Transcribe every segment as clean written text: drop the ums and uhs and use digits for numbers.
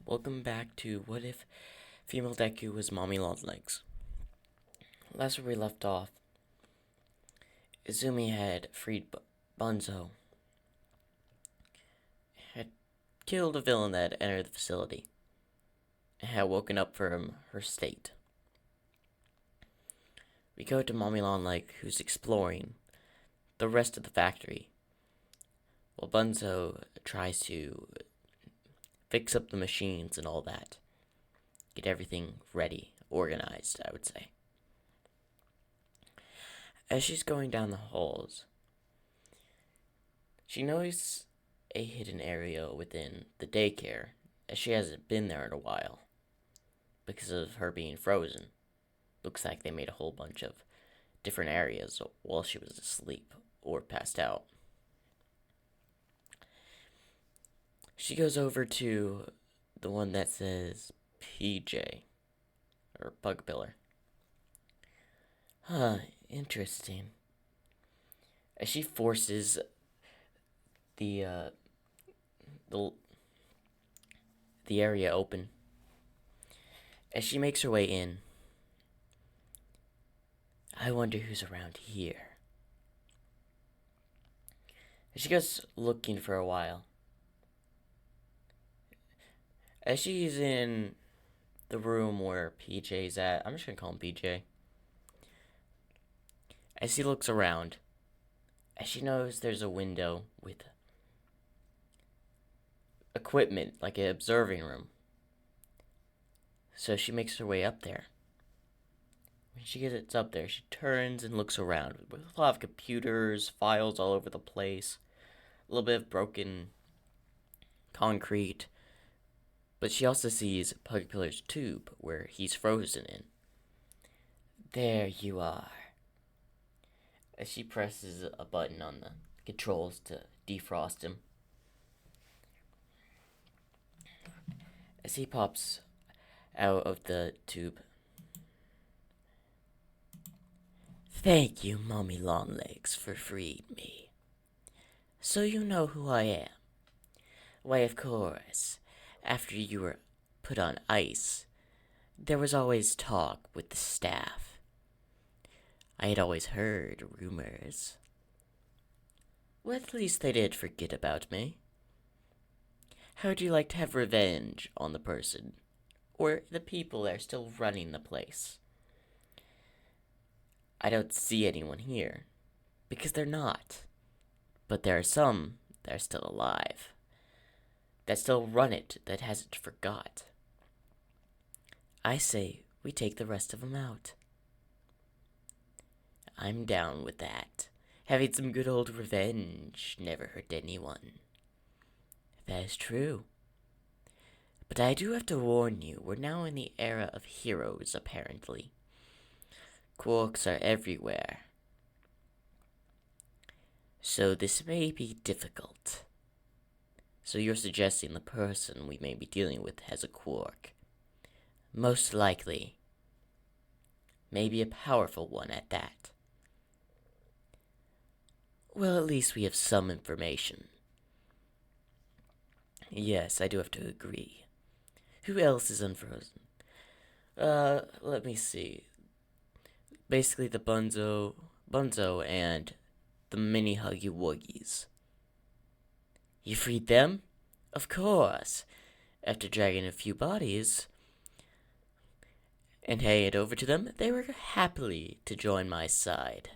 Welcome back to What If Female Deku was Mommy Longlegs. Last where we left off, Izumi had freed Bunzo, had killed a villain that had entered the facility, and had woken up from her state. We go to Mommy Longlegs, who's exploring the rest of the factory, while Bunzo tries to fix up the machines and all that. Get everything ready, organized, I would say. As she's going down the halls, she notices a hidden area within the daycare, as she hasn't been there in a while, because of her being frozen. Looks like they made a whole bunch of different areas while she was asleep or passed out. She goes over to the one that says PJ, or Bug Pillar. Interesting. As she forces the area open, as she makes her way in, I wonder who's around here. As she goes looking for a while, as she's in the room where PJ's at, I'm just gonna call him PJ. As she looks around, as she knows there's a window with equipment, like an observing room. So she makes her way up there. When she gets up there, she turns and looks around with a lot of computers, files all over the place, a little bit of broken concrete. But she also sees Pug Pillar's tube where he's frozen in. There you are. As she presses a button on the controls to defrost him. As he pops out of the tube. Thank you, Mommy Longlegs, for freeing me. So you know who I am. Why, of course, after you were put on ice, there was always talk with the staff. I had always heard rumors. Well, at least they did forget about me. How would you like to have revenge on the person, or the people that are still running the place? I don't see anyone here, because they're not. But there are some that are still alive, that still run it, that hasn't forgot. I say we take the rest of them out. I'm down with that. Having some good old revenge never hurt anyone. That is true. But I do have to warn you, we're now in the era of heroes, apparently. Quarks are everywhere. So this may be difficult. So you're suggesting the person we may be dealing with has a quark. Most likely. Maybe a powerful one at that. Well, at least we have some information. Yes, I do have to agree. Who else is unfrozen? Let me see. Basically the Bunzo and the mini Huggy Wuggies. You freed them? Of course. After dragging a few bodies and handing it over to them, they were happily to join my side.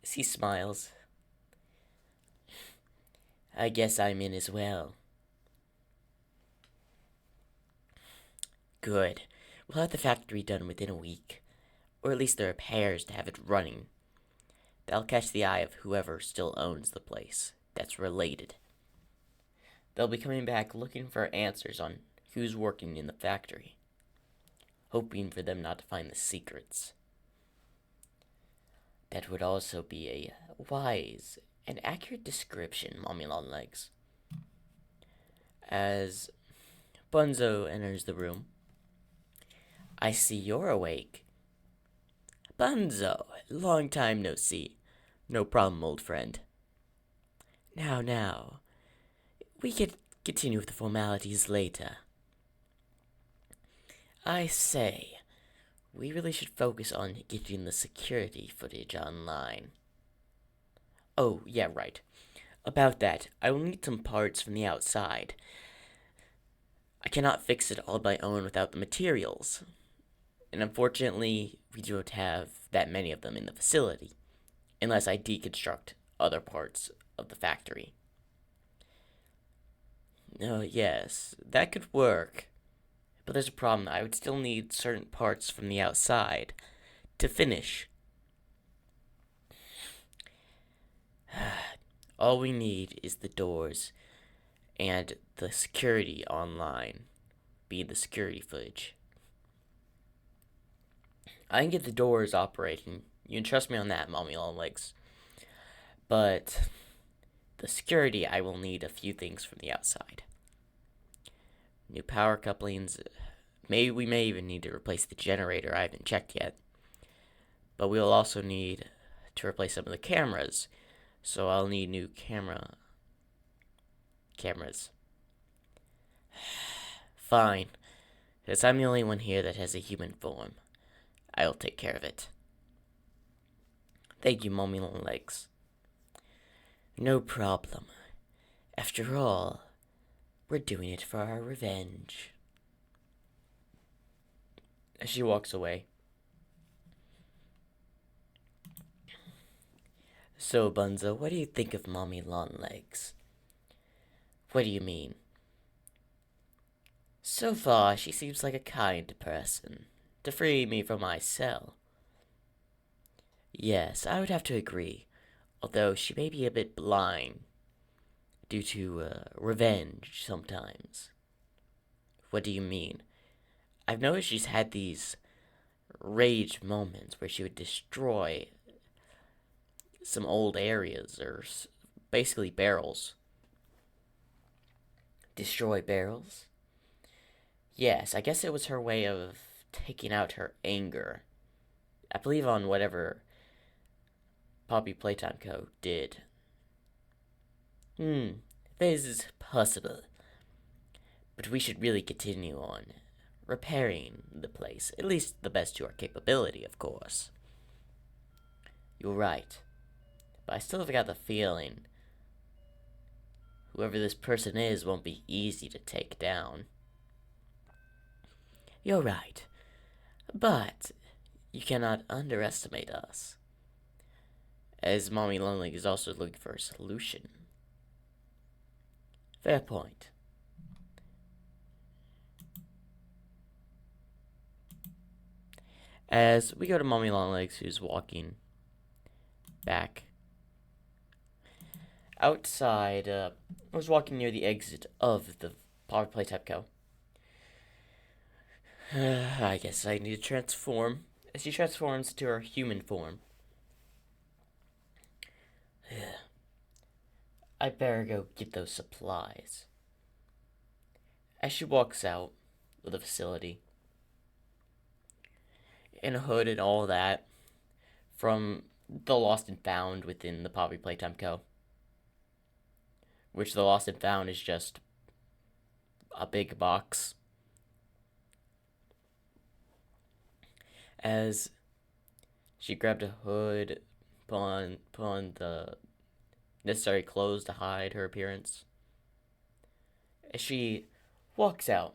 As he smiles. I guess I'm in as well. Good. We'll have the factory done within a week. Or at least the repairs to have it running. That'll catch the eye of whoever still owns the place that's related. They'll be coming back looking for answers on who's working in the factory. Hoping for them not to find the secrets. That would also be a wise and accurate description, Mommy Longlegs. As Bunzo enters the room, I see you're awake. Bunzo, long time no see. No problem, old friend. Now, we could continue with the formalities later. I say, we really should focus on getting the security footage online. Oh, yeah, right. About that, I will need some parts from the outside. I cannot fix it all on my own without the materials. And unfortunately, we don't have that many of them in the facility, unless I deconstruct other parts of the factory. Oh, yes, that could work. But there's a problem. I would still need certain parts from the outside to finish. All we need is the doors and the security online, being the security footage. I can get the doors operating. You can trust me on that, Mommy Long Legs. But the security, I will need a few things from the outside. New power couplings. We may even need to replace the generator. I haven't checked yet. But we'll also need to replace some of the cameras. So I'll need new cameras. Fine. Because I'm the only one here that has a human form. I'll take care of it. Thank you, Mommy Long Legs. No problem. After all, we're doing it for our revenge. As she walks away. So, Bunzo, what do you think of Mommy Long Legs? What do you mean? So far, she seems like a kind person. To free me from my cell. Yes, I would have to agree. Although she may be a bit blind due to revenge sometimes. What do you mean? I've noticed she's had these rage moments where she would destroy some old areas or basically barrels. Destroy barrels? Yes, I guess it was her way of taking out her anger. I believe on whatever Poppy Playtime Co. did. This is possible. But we should really continue on repairing the place, at least the best to our capability, of course. You're right. But I still have got the feeling whoever this person is won't be easy to take down. You're right. But you cannot underestimate us. As Mommy Lonely is also looking for a solution. Fair point. As we go to Mommy Longlegs, who's walking back outside, I was walking near the exit of the Power Play Type Co. I guess I need to transform. As she transforms to her human form. I better go get those supplies. As she walks out of the facility, in a hood and all that, from the Lost and Found within the Poppy Playtime Co. Which the Lost and Found is just a big box. As she grabbed a hood, put on the necessary clothes to hide her appearance. As she walks out,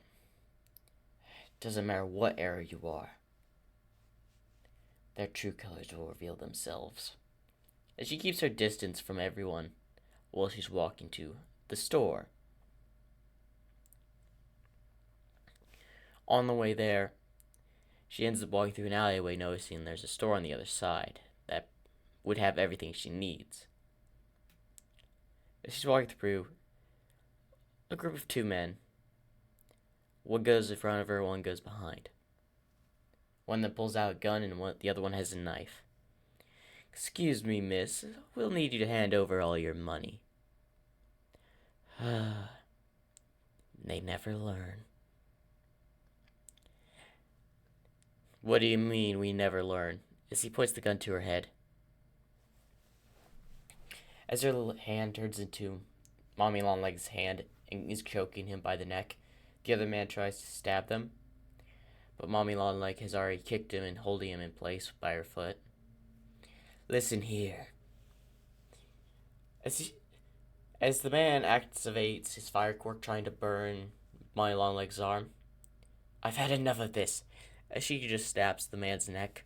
doesn't matter what era you are, their true colors will reveal themselves. As she keeps her distance from everyone while she's walking to the store. On the way there, she ends up walking through an alleyway, noticing there's a store on the other side that would have everything she needs. As she's walking through, a group of two men. One goes in front of her, one goes behind. One that pulls out a gun and the other one has a knife. Excuse me, miss. We'll need you to hand over all your money. They never learn. What do you mean we never learn? As he points the gun to her head. As her little hand turns into Mommy Longlegs' hand and is choking him by the neck. The other man tries to stab them, but Mommy Longleg has already kicked him and holding him in place by her foot. Listen here. As the man activates his fire quirk trying to burn Mommy Longleg's arm, I've had enough of this. As she just stabs the man's neck.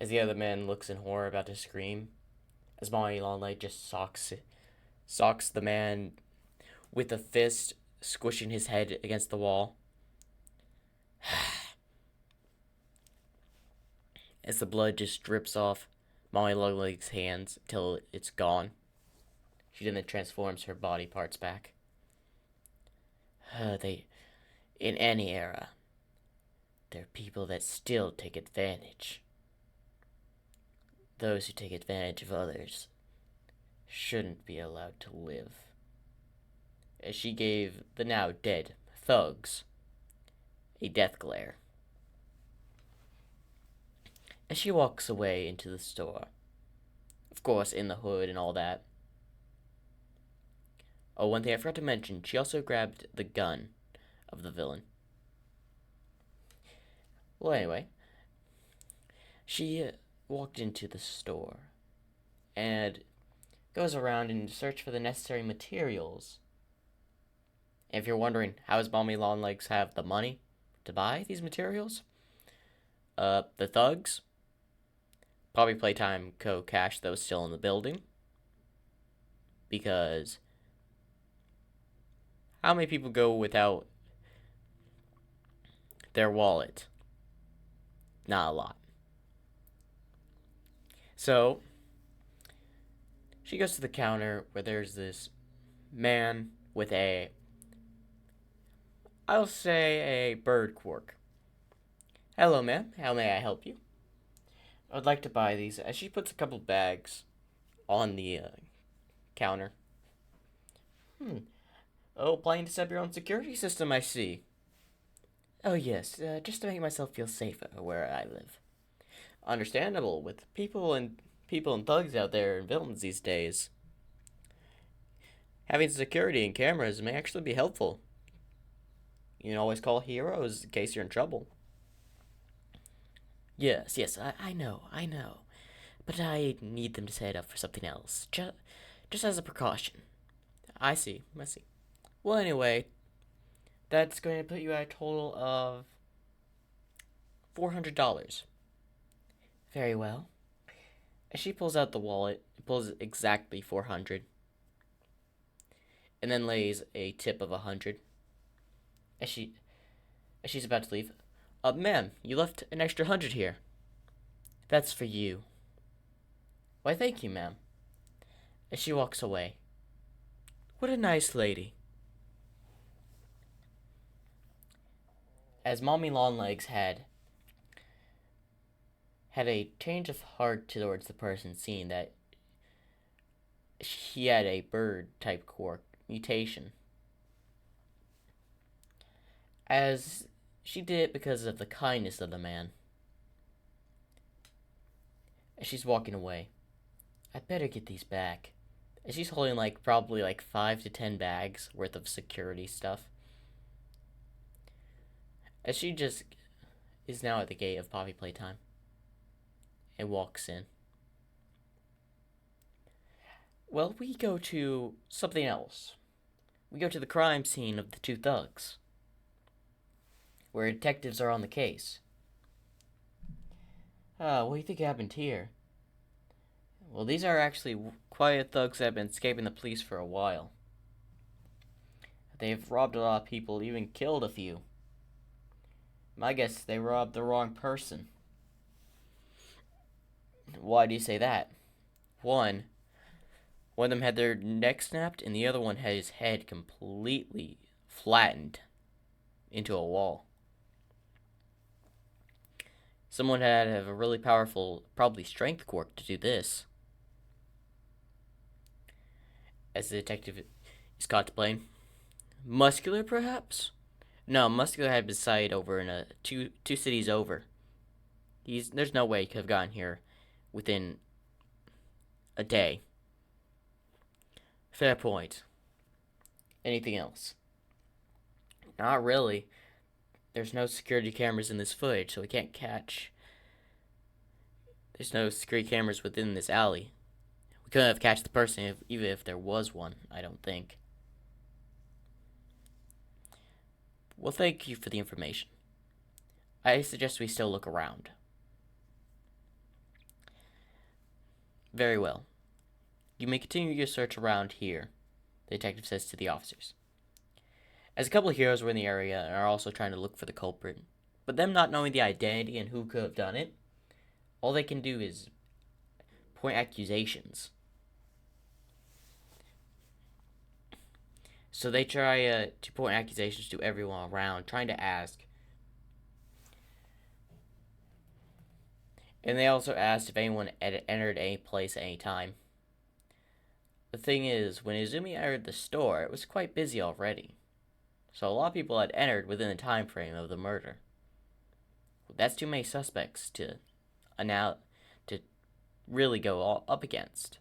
As the other man looks in horror about to scream, as Mommy Longleg just socks the man with a fist, squishing his head against the wall. As the blood just drips off Mommy Longleg's hands till it's gone. She then transforms her body parts back. In any era, there are people that still take advantage. Those who take advantage of others shouldn't be allowed to live. As she gave the now dead thugs a death glare. As she walks away into the store, of course in the hood and all that. Oh, one thing I forgot to mention, she also grabbed the gun of the villain. Well, anyway, she walked into the store and goes around and search for the necessary materials. And if you're wondering, how does Mommy Longlegs have the money to buy these materials? The thugs, probably Playtime Co. cash that was still in the building. Because how many people go without their wallet? Not a lot. So, she goes to the counter where there's this man with I'll say a bird quirk. Hello, ma'am. How may I help you? I'd like to buy these. As she puts a couple bags on the counter. Oh, planning to set up your own security system, I see. Oh, yes, just to make myself feel safer where I live. Understandable, with people and thugs out there and villains these days. Having security and cameras may actually be helpful. You can always call heroes in case you're in trouble. Yes, I know. But I need them to set it up for something else. Just as a precaution. I see. Well, anyway, that's going to put you at a total of $400. Very well. As she pulls out the wallet, it pulls exactly 400, and then lays a tip of 100. As she's about to leave, ma'am, you left an extra 100 here. That's for you. Why, thank you, ma'am. As she walks away. What a nice lady. As Mommy Longlegs had a change of heart towards the person, seeing that he had a bird-type quirk mutation. As she did it because of the kindness of the man. As she's walking away. I better get these back. As she's holding probably 5 to 10 bags worth of security stuff. As she just is now at the gate of Poppy Playtime. And walks in. Well, we go to something else. We go to the crime scene of the two thugs, where detectives are on the case. What do you think happened here? Well, these are actually quiet thugs that have been escaping the police for a while. They've robbed a lot of people, even killed a few. My guess, they robbed the wrong person. Why do you say that? One of them had their neck snapped, and the other one had his head completely flattened into a wall. Someone had to have a really powerful, probably strength quirk to do this. As the detective is contemplating. Muscular, perhaps? No, Muscular had been sighted over in two cities over. There's no way he could have gotten here within a day. Fair point. Anything else? Not really. There's no security cameras in this footage, so we can't catch. There's no security cameras within this alley. We couldn't have catched the person even if there was one, I don't think. Well, thank you for the information. I suggest we still look around. Very well. You may continue your search around here, the detective says to the officers. As a couple of heroes were in the area and are also trying to look for the culprit, but them not knowing the identity and who could have done it, all they can do is point accusations. So they try to point accusations to everyone around, trying to ask. And they also asked if anyone had entered any place at any time. The thing is, when Izumi entered the store, it was quite busy already. So a lot of people had entered within the time frame of the murder. That's too many suspects to really go all up against.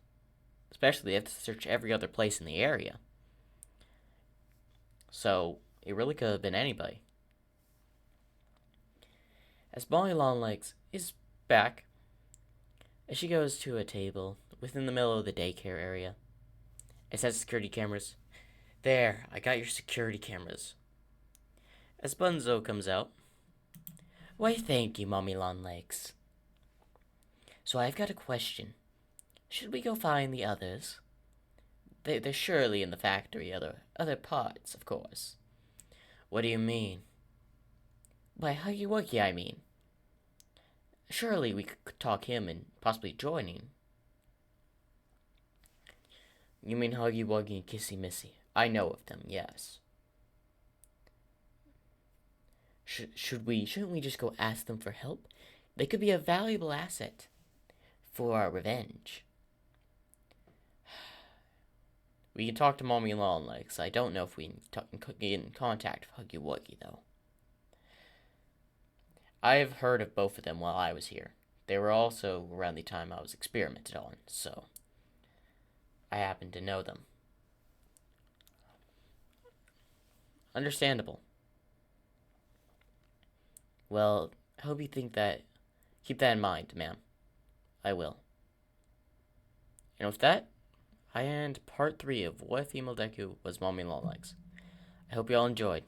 Especially they have to search every other place in the area. So it really could have been anybody. As Molly Longlegs is back, as she goes to a table within the middle of the daycare area, it says security cameras. There, I got your security cameras. As Bunzo comes out, why thank you, Mommy Longlegs. So I've got a question. Should we go find the others? They're surely in the factory, other parts, of course. What do you mean? By Huggy Wuggy, I mean. Surely we could talk him and possibly joining. You mean Huggy Wuggy and Kissy Missy? I know of them, yes. Shouldn't we just go ask them for help? They could be a valuable asset for our revenge. We can talk to Mommy Longlegs. I don't know if we can get in contact with Huggy Wuggy, though. I have heard of both of them while I was here. They were also around the time I was experimented on, so I happen to know them. Understandable. Well, I hope you keep that in mind, ma'am. I will. And with that, I end part 3 of What If Fem Deku Was Mommy Longlegs. I hope you all enjoyed.